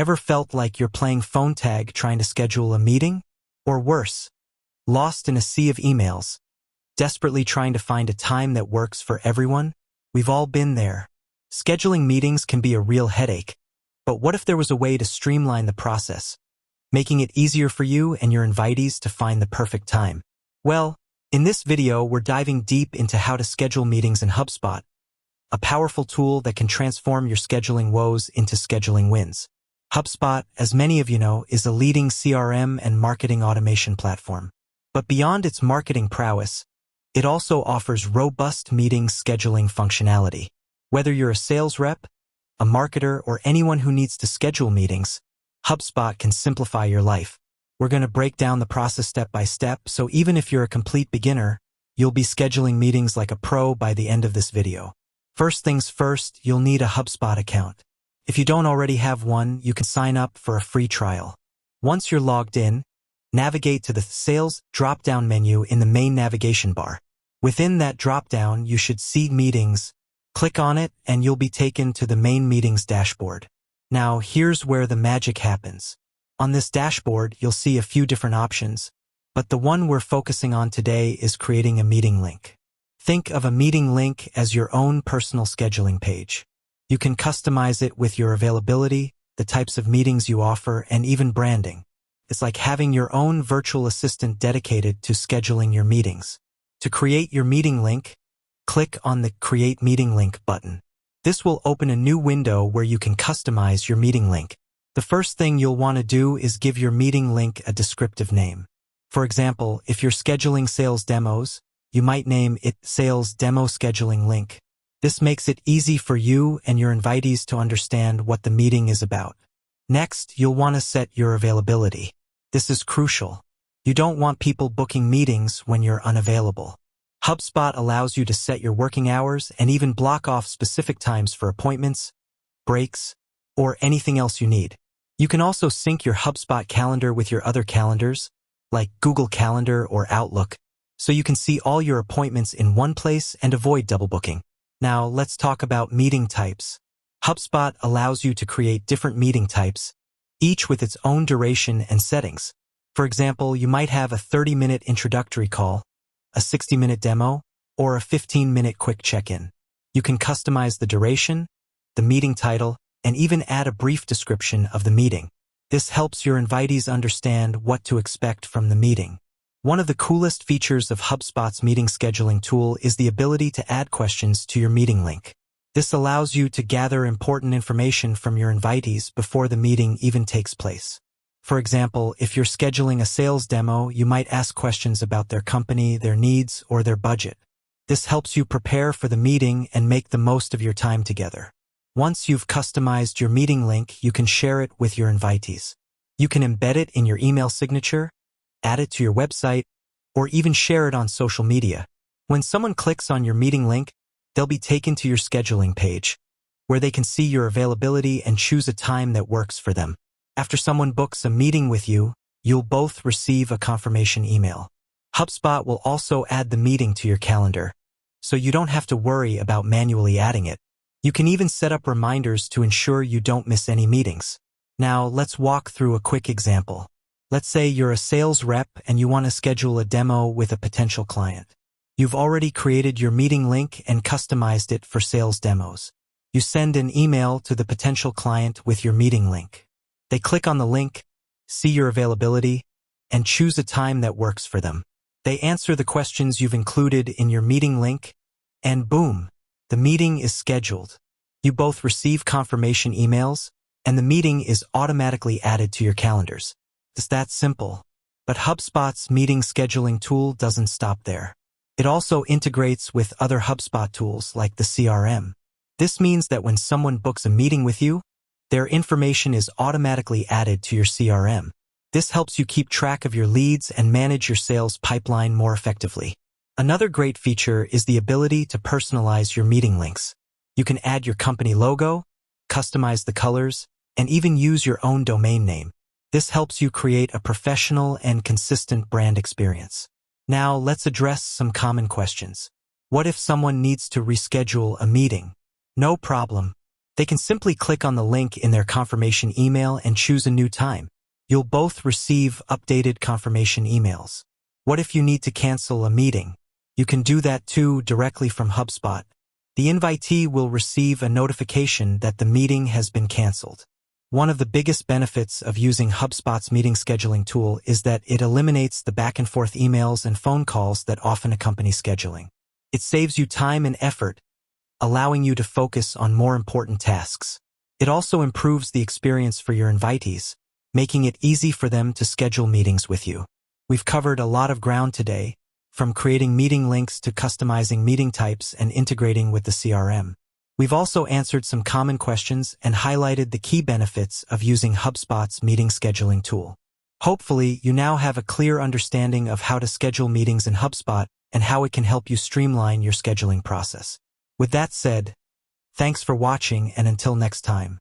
Ever felt like you're playing phone tag trying to schedule a meeting? Or worse, lost in a sea of emails, desperately trying to find a time that works for everyone? We've all been there. Scheduling meetings can be a real headache, but what if there was a way to streamline the process, making it easier for you and your invitees to find the perfect time? Well, in this video, we're diving deep into how to schedule meetings in HubSpot, a powerful tool that can transform your scheduling woes into scheduling wins. HubSpot, as many of you know, is a leading CRM and marketing automation platform. But beyond its marketing prowess, it also offers robust meeting scheduling functionality. Whether you're a sales rep, a marketer, or anyone who needs to schedule meetings, HubSpot can simplify your life. We're going to break down the process step by step, so even if you're a complete beginner, you'll be scheduling meetings like a pro by the end of this video. First things first, you'll need a HubSpot account. If you don't already have one, you can sign up for a free trial. Once you're logged in, navigate to the Sales drop-down menu in the main navigation bar. Within that drop-down, you should see Meetings. Click on it, and you'll be taken to the main Meetings dashboard. Now, here's where the magic happens. On this dashboard, you'll see a few different options, but the one we're focusing on today is creating a meeting link. Think of a meeting link as your own personal scheduling page. You can customize it with your availability, the types of meetings you offer, and even branding. It's like having your own virtual assistant dedicated to scheduling your meetings. To create your meeting link, click on the Create Meeting Link button. This will open a new window where you can customize your meeting link. The first thing you'll want to do is give your meeting link a descriptive name. For example, if you're scheduling sales demos, you might name it Sales Demo Scheduling Link. This makes it easy for you and your invitees to understand what the meeting is about. Next, you'll want to set your availability. This is crucial. You don't want people booking meetings when you're unavailable. HubSpot allows you to set your working hours and even block off specific times for appointments, breaks, or anything else you need. You can also sync your HubSpot calendar with your other calendars, like Google Calendar or Outlook, so you can see all your appointments in one place and avoid double booking. Now, let's talk about meeting types. HubSpot allows you to create different meeting types, each with its own duration and settings. For example, you might have a 30-minute introductory call, a 60-minute demo, or a 15-minute quick check-in. You can customize the duration, the meeting title, and even add a brief description of the meeting. This helps your invitees understand what to expect from the meeting. One of the coolest features of HubSpot's meeting scheduling tool is the ability to add questions to your meeting link. This allows you to gather important information from your invitees before the meeting even takes place. For example, if you're scheduling a sales demo, you might ask questions about their company, their needs, or their budget. This helps you prepare for the meeting and make the most of your time together. Once you've customized your meeting link, you can share it with your invitees. You can embed it in your email signature, add it to your website, or even share it on social media. When someone clicks on your meeting link, they'll be taken to your scheduling page, where they can see your availability and choose a time that works for them. After someone books a meeting with you, you'll both receive a confirmation email. HubSpot will also add the meeting to your calendar, so you don't have to worry about manually adding it. You can even set up reminders to ensure you don't miss any meetings. Now, let's walk through a quick example. Let's say you're a sales rep and you want to schedule a demo with a potential client. You've already created your meeting link and customized it for sales demos. You send an email to the potential client with your meeting link. They click on the link, see your availability, and choose a time that works for them. They answer the questions you've included in your meeting link, and boom, the meeting is scheduled. You both receive confirmation emails, and the meeting is automatically added to your calendars. It's that simple. But HubSpot's meeting scheduling tool doesn't stop there. It also integrates with other HubSpot tools like the CRM. This means that when someone books a meeting with you, their information is automatically added to your CRM. This helps you keep track of your leads and manage your sales pipeline more effectively. Another great feature is the ability to personalize your meeting links. You can add your company logo, customize the colors, and even use your own domain name. This helps you create a professional and consistent brand experience. Now, let's address some common questions. What if someone needs to reschedule a meeting? No problem. They can simply click on the link in their confirmation email and choose a new time. You'll both receive updated confirmation emails. What if you need to cancel a meeting? You can do that too directly from HubSpot. The invitee will receive a notification that the meeting has been canceled. One of the biggest benefits of using HubSpot's meeting scheduling tool is that it eliminates the back-and-forth emails and phone calls that often accompany scheduling. It saves you time and effort, allowing you to focus on more important tasks. It also improves the experience for your invitees, making it easy for them to schedule meetings with you. We've covered a lot of ground today, from creating meeting links to customizing meeting types and integrating with the CRM. We've also answered some common questions and highlighted the key benefits of using HubSpot's meeting scheduling tool. Hopefully, you now have a clear understanding of how to schedule meetings in HubSpot and how it can help you streamline your scheduling process. With that said, thanks for watching, and until next time.